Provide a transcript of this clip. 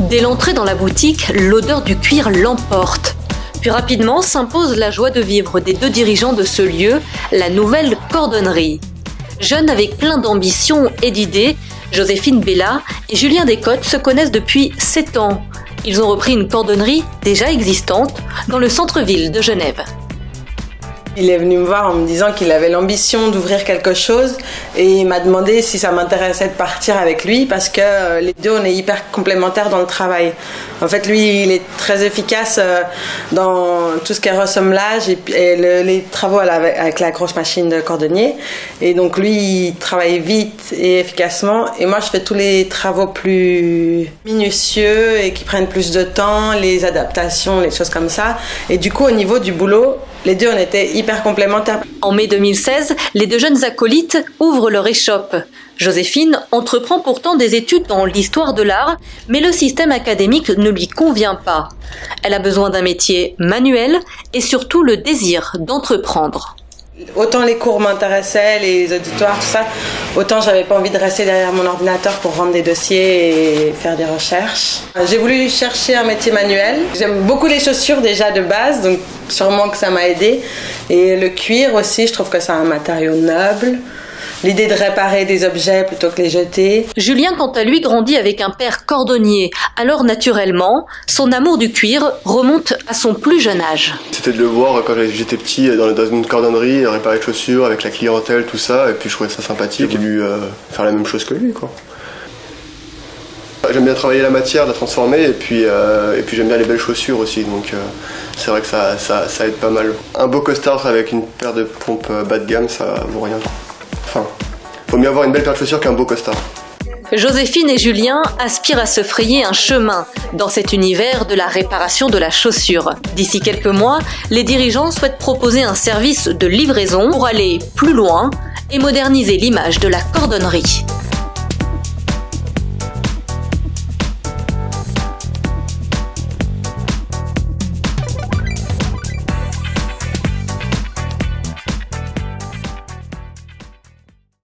Dès l'entrée dans la boutique, l'odeur du cuir l'emporte. Puis rapidement s'impose la joie de vivre des deux dirigeants de ce lieu, la nouvelle cordonnerie. Jeunes avec plein d'ambition et d'idées, Joséphine Bella et Julien Descottes se connaissent depuis 7 ans. Ils ont repris une cordonnerie déjà existante dans le centre-ville de Genève. Il est venu me voir en me disant qu'il avait l'ambition d'ouvrir quelque chose et il m'a demandé si ça m'intéressait de partir avec lui parce que les deux, on est hyper complémentaires dans le travail. En fait, lui, il est très efficace dans tout ce qui est ressemblage et les travaux avec la grosse machine de cordonnier. Et donc, lui, il travaille vite et efficacement. Et moi, je fais tous les travaux plus minutieux et qui prennent plus de temps, les adaptations, les choses comme ça. Et du coup, au niveau du boulot, les deux, on était hyper complémentaires. En mai 2016, les deux jeunes acolytes ouvrent leur échoppe. Joséphine entreprend pourtant des études dans l'histoire de l'art, mais le système académique ne lui convient pas. Elle a besoin d'un métier manuel et surtout le désir d'entreprendre. Autant les cours m'intéressaient, les auditoires, tout ça, autant j'avais pas envie de rester derrière mon ordinateur pour rendre des dossiers et faire des recherches. J'ai voulu chercher un métier manuel. J'aime beaucoup les chaussures déjà de base, donc sûrement que ça m'a aidé. Et le cuir aussi, je trouve que c'est un matériau noble. L'idée de réparer des objets plutôt que les jeter. Julien, quant à lui, grandit avec un père cordonnier. Alors, naturellement, son amour du cuir remonte à son plus jeune âge. C'était de le voir quand j'étais petit dans une cordonnerie, réparer des chaussures avec la clientèle, tout ça. Et puis je trouvais ça sympathique. J'ai voulu faire la même chose que lui, quoi. J'aime bien travailler la matière, la transformer, et puis j'aime bien les belles chaussures aussi. Donc c'est vrai que ça aide pas mal. Un beau costard avec une paire de pompes bas de gamme, ça vaut rien. Enfin, faut mieux avoir une belle paire de chaussures qu'un beau costard. Joséphine et Julien aspirent à se frayer un chemin dans cet univers de la réparation de la chaussure. D'ici quelques mois, les dirigeants souhaitent proposer un service de livraison pour aller plus loin et moderniser l'image de la cordonnerie.